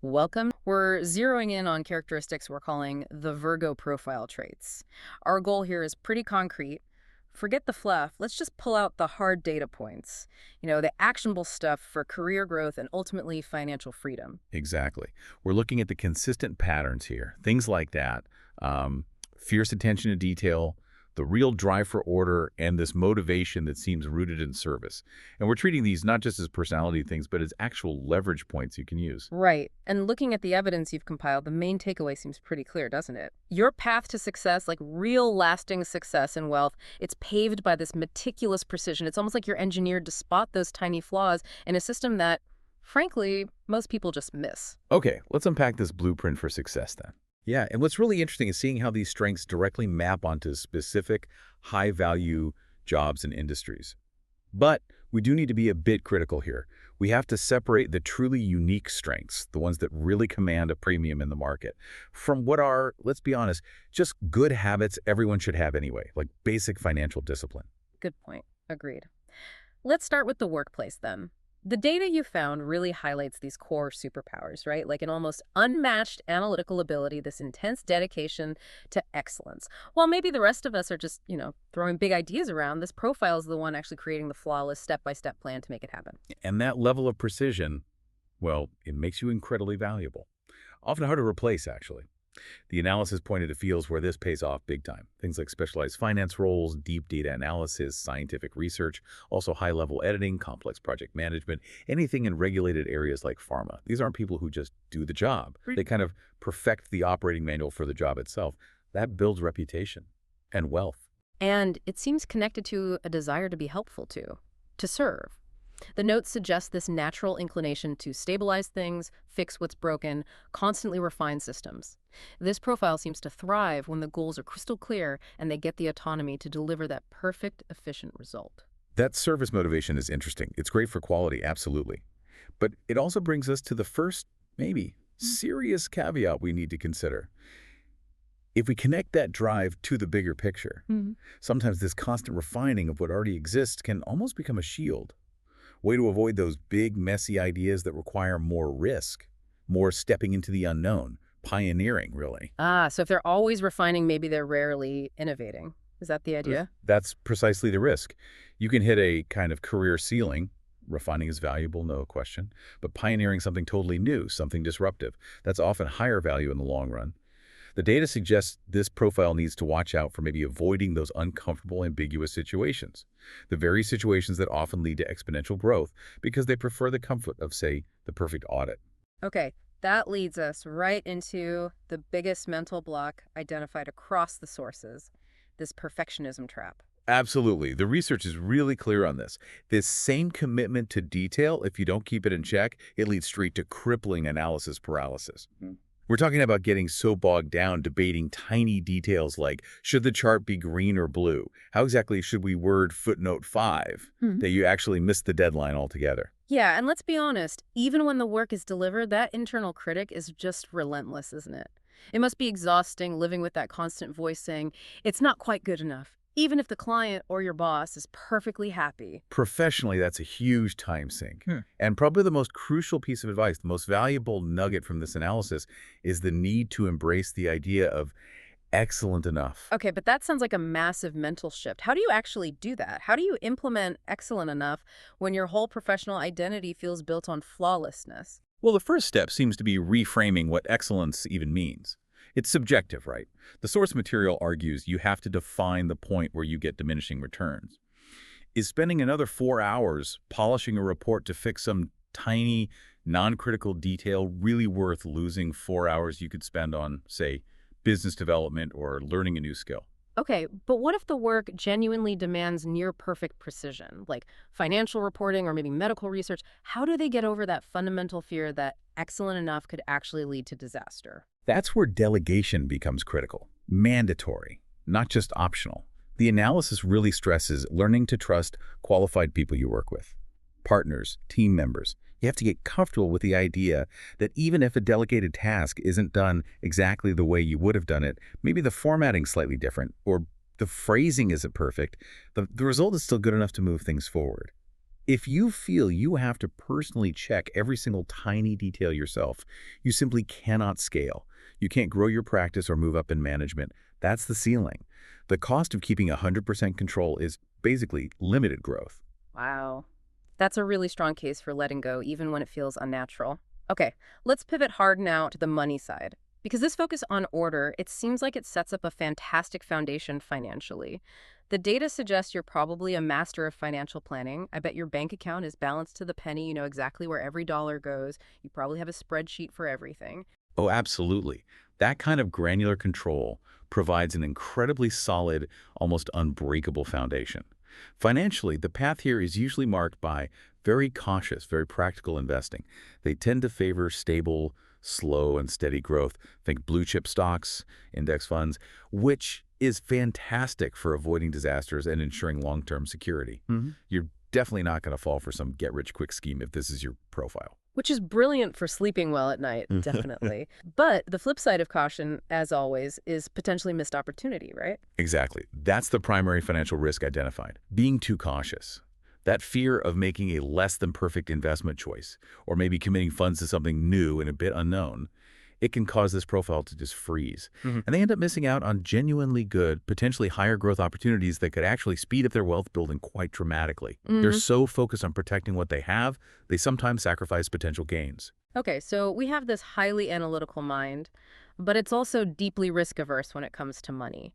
Welcome. We're zeroing in on characteristics we're calling the Virgo profile traits. Our goal here is pretty concrete. Forget the fluff. Let's just pull out the hard data points. The actionable stuff for career growth and ultimately financial freedom. Exactly. We're looking at the consistent patterns here. Things like that. Fierce attention to detail, the real drive for order, and this motivation that seems rooted in service. And we're treating these not just as personality things, but as actual leverage points you can use. Right. And looking at the evidence you've compiled, the main takeaway seems pretty clear, doesn't it? Your path to success, like real lasting success and wealth, it's paved by this meticulous precision. It's almost like you're engineered to spot those tiny flaws in a system that, frankly, most people just miss. Okay, let's unpack this blueprint for success then. Yeah, and what's really interesting is seeing how these strengths directly map onto specific high-value jobs and industries. But we do need to be a bit critical here. We have to separate the truly unique strengths, the ones that really command a premium in the market, from what are, let's be honest, just good habits everyone should have anyway, like basic financial discipline. Good point. Agreed. Let's start with the workplace then. The data you found really highlights these core superpowers, right? Like an almost unmatched analytical ability, this intense dedication to excellence. While maybe the rest of us are just, throwing big ideas around, this profile is the one actually creating the flawless step-by-step plan to make it happen. And that level of precision, well, it makes you incredibly valuable. Often hard to replace, actually. The analysis pointed to fields where this pays off big time. Things like specialized finance roles, deep data analysis, scientific research, also high-level editing, complex project management, anything in regulated areas like pharma. These aren't people who just do the job. They kind of perfect the operating manual for the job itself. That builds reputation and wealth. And it seems connected to a desire to be helpful to serve. The notes suggest this natural inclination to stabilize things, fix what's broken, constantly refine systems. This profile seems to thrive when the goals are crystal clear and they get the autonomy to deliver that perfect, efficient result. That service motivation is interesting. It's great for quality, absolutely. But it also brings us to the first, maybe, serious caveat we need to consider. If we connect that drive to the bigger picture, sometimes this constant refining of what already exists can almost become a shield. Way to avoid those big, messy ideas that require more risk, more stepping into the unknown, pioneering, really. So if they're always refining, maybe they're rarely innovating. Is that the idea? That's precisely the risk. You can hit a kind of career ceiling. Refining is valuable, no question. But pioneering something totally new, something disruptive, that's often higher value in the long run. The data suggests this profile needs to watch out for maybe avoiding those uncomfortable, ambiguous situations, the very situations that often lead to exponential growth because they prefer the comfort of, say, the perfect audit. Okay, that leads us right into the biggest mental block identified across the sources, this perfectionism trap. Absolutely. The research is really clear on this. This same commitment to detail, if you don't keep it in check, it leads straight to crippling analysis paralysis. We're talking about getting so bogged down debating tiny details like, should the chart be green or blue? How exactly should we word footnote 5? That you actually miss the deadline altogether. Yeah, and let's be honest, even when the work is delivered, that internal critic is just relentless, isn't it? It must be exhausting living with that constant voice saying, it's not quite good enough, even if the client or your boss is perfectly happy. Professionally, that's a huge time sink. And probably the most crucial piece of advice, the most valuable nugget from this analysis is the need to embrace the idea of excellent enough. Okay, but that sounds like a massive mental shift. How do you actually do that? How do you implement excellent enough when your whole professional identity feels built on flawlessness? Well, the first step seems to be reframing what excellence even means. It's subjective, right? The source material argues you have to define the point where you get diminishing returns. Is spending another 4 hours polishing a report to fix some tiny, non-critical detail really worth losing 4 hours you could spend on, say, business development or learning a new skill? Okay, but what if the work genuinely demands near-perfect precision, like financial reporting or maybe medical research? How do they get over that fundamental fear that excellent enough could actually lead to disaster? That's where delegation becomes critical, mandatory, not just optional. The analysis really stresses learning to trust qualified people you work with, partners, team members. You have to get comfortable with the idea that even if a delegated task isn't done exactly the way you would have done it, maybe the formatting's slightly different or the phrasing isn't perfect, the result is still good enough to move things forward. If you feel you have to personally check every single tiny detail yourself, you simply cannot scale. You can't grow your practice or move up in management. That's the ceiling. The cost of keeping 100% control is basically limited growth. Wow. That's a really strong case for letting go, even when it feels unnatural. Okay, let's pivot hard now to the money side. Because this focus on order, it seems like it sets up a fantastic foundation financially. The data suggests you're probably a master of financial planning. I bet your bank account is balanced to the penny. You know exactly where every dollar goes. You probably have a spreadsheet for everything. Oh, absolutely. That kind of granular control provides an incredibly solid, almost unbreakable foundation. Financially, the path here is usually marked by very cautious, very practical investing. They tend to favor stable, slow, and steady growth. Think blue chip stocks, index funds, which is fantastic for avoiding disasters and ensuring long-term security. You're definitely not going to fall for some get-rich-quick scheme if this is your profile. Which is brilliant for sleeping well at night, definitely. But the flip side of caution, as always, is potentially missed opportunity, right? Exactly. That's the primary financial risk identified. Being too cautious. That fear of making a less than perfect investment choice, or maybe committing funds to something new and a bit unknown, it can cause this profile to just freeze. And they end up missing out on genuinely good, potentially higher growth opportunities that could actually speed up their wealth building quite dramatically. They're so focused on protecting what they have, they sometimes sacrifice potential gains. Okay, so we have this highly analytical mind, but it's also deeply risk averse when it comes to money.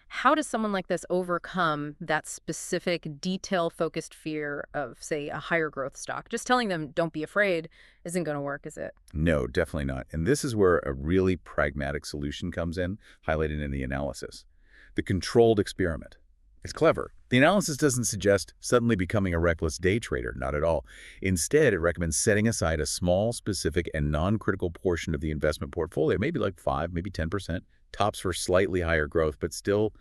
How does someone like this overcome that specific detail-focused fear of, say, a higher growth stock? Just telling them, don't be afraid, isn't going to work, is it? No, definitely not. And this is where a really pragmatic solution comes in, highlighted in the analysis. The controlled experiment. It's clever. The analysis doesn't suggest suddenly becoming a reckless day trader, not at all. Instead, it recommends setting aside a small, specific, and non-critical portion of the investment portfolio, maybe like 5, maybe 10%, tops for slightly higher growth, but still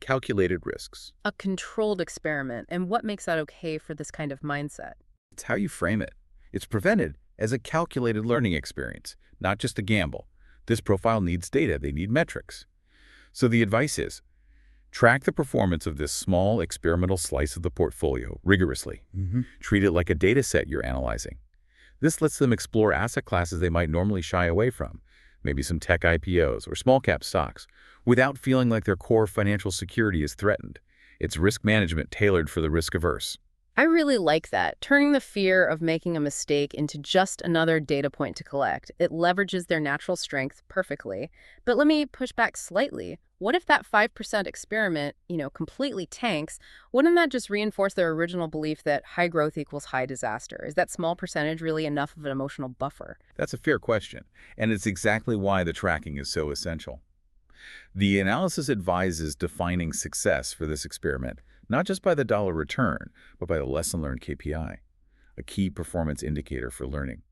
calculated risks. A controlled experiment. And what makes that okay for this kind of mindset? It's how you frame it. It's presented as a calculated learning experience, not just a gamble. This profile needs data. They need metrics. So the advice is, track the performance of this small experimental slice of the portfolio rigorously. Treat it like a data set you're analyzing. This lets them explore asset classes they might normally shy away from, maybe some tech IPOs or small-cap stocks, without feeling like their core financial security is threatened. It's risk management tailored for the risk-averse. I really like that, turning the fear of making a mistake into just another data point to collect. It leverages their natural strength perfectly. But let me push back slightly. What if that 5% experiment, completely tanks? Wouldn't that just reinforce their original belief that high growth equals high disaster? Is that small percentage really enough of an emotional buffer? That's a fair question, and it's exactly why the tracking is so essential. The analysis advises defining success for this experiment, not just by the dollar return, but by the lesson learned KPI, a key performance indicator for learning.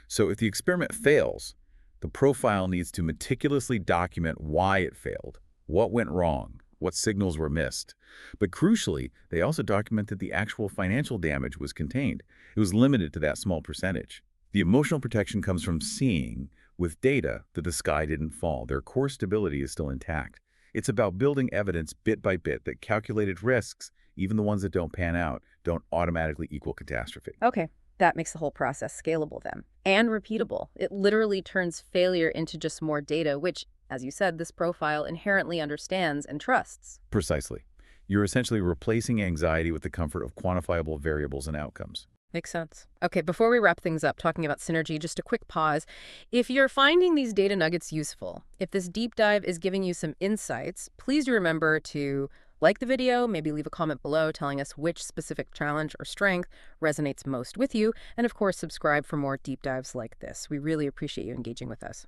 So if the experiment fails, the profile needs to meticulously document why it failed, what went wrong, what signals were missed. But crucially, they also document that the actual financial damage was contained. It was limited to that small percentage. The emotional protection comes from seeing, with data, that the sky didn't fall. Their core stability is still intact. It's about building evidence bit by bit that calculated risks, even the ones that don't pan out, don't automatically equal catastrophe. Okay, that makes the whole process scalable then. And repeatable. It literally turns failure into just more data, which, as you said, this profile inherently understands and trusts. Precisely. You're essentially replacing anxiety with the comfort of quantifiable variables and outcomes. Makes sense. Okay, before we wrap things up talking about synergy, just a quick pause. If you're finding these data nuggets useful, if this deep dive is giving you some insights, please do remember to like the video, maybe leave a comment below telling us which specific challenge or strength resonates most with you, and of course, subscribe for more deep dives like this. We really appreciate you engaging with us.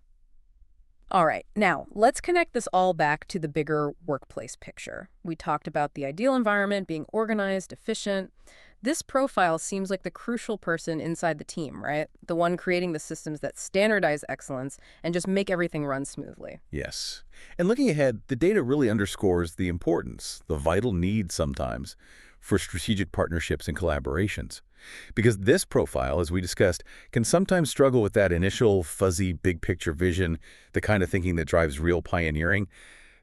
All right, now let's connect this all back to the bigger workplace picture. We talked about the ideal environment being organized, efficient. This profile seems like the crucial person inside the team, right? The one creating the systems that standardize excellence and just make everything run smoothly. Yes. And looking ahead, the data really underscores the importance, the vital need sometimes, for strategic partnerships and collaborations. Because this profile, as we discussed, can sometimes struggle with that initial fuzzy big picture vision, the kind of thinking that drives real pioneering.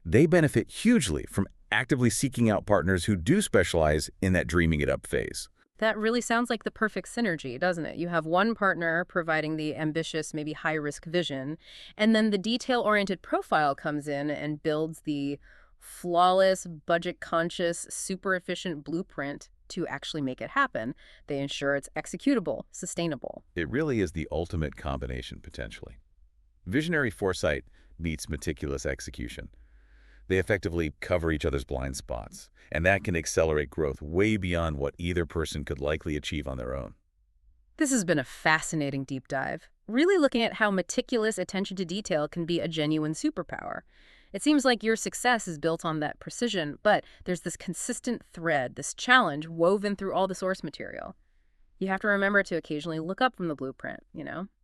They benefit hugely from actively seeking out partners who do specialize in that dreaming it up phase. That really sounds like the perfect synergy, doesn't it? You have one partner providing the ambitious, maybe high-risk vision, and then the detail-oriented profile comes in and builds the flawless, budget-conscious, super efficient blueprint to actually make it happen. They ensure it's executable, sustainable. It really is the ultimate combination, potentially. Visionary foresight meets meticulous execution. They effectively cover each other's blind spots, and that can accelerate growth way beyond what either person could likely achieve on their own. This has been a fascinating deep dive, really looking at how meticulous attention to detail can be a genuine superpower. It seems like your success is built on that precision, but there's this consistent thread, this challenge woven through all the source material. You have to remember to occasionally look up from the blueprint.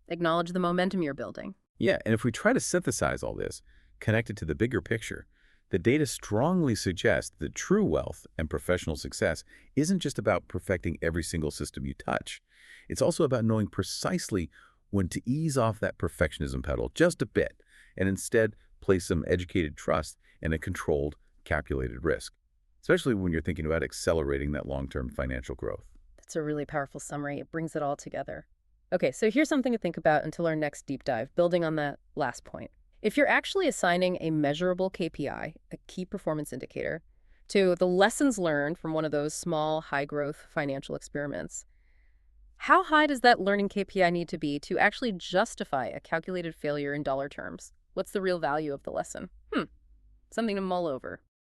Acknowledge the momentum you're building. Yeah, and if we try to synthesize all this, connect it to the bigger picture, the data strongly suggests that true wealth and professional success isn't just about perfecting every single system you touch. It's also about knowing precisely when to ease off that perfectionism pedal just a bit and instead place some educated trust in a controlled, calculated risk, especially when you're thinking about accelerating that long-term financial growth. That's a really powerful summary. It brings it all together. Okay, so here's something to think about until our next deep dive, building on that last point. If you're actually assigning a measurable KPI, a key performance indicator, to the lessons learned from one of those small, high-growth financial experiments, how high does that learning KPI need to be to actually justify a calculated failure in dollar terms? What's the real value of the lesson? Something to mull over.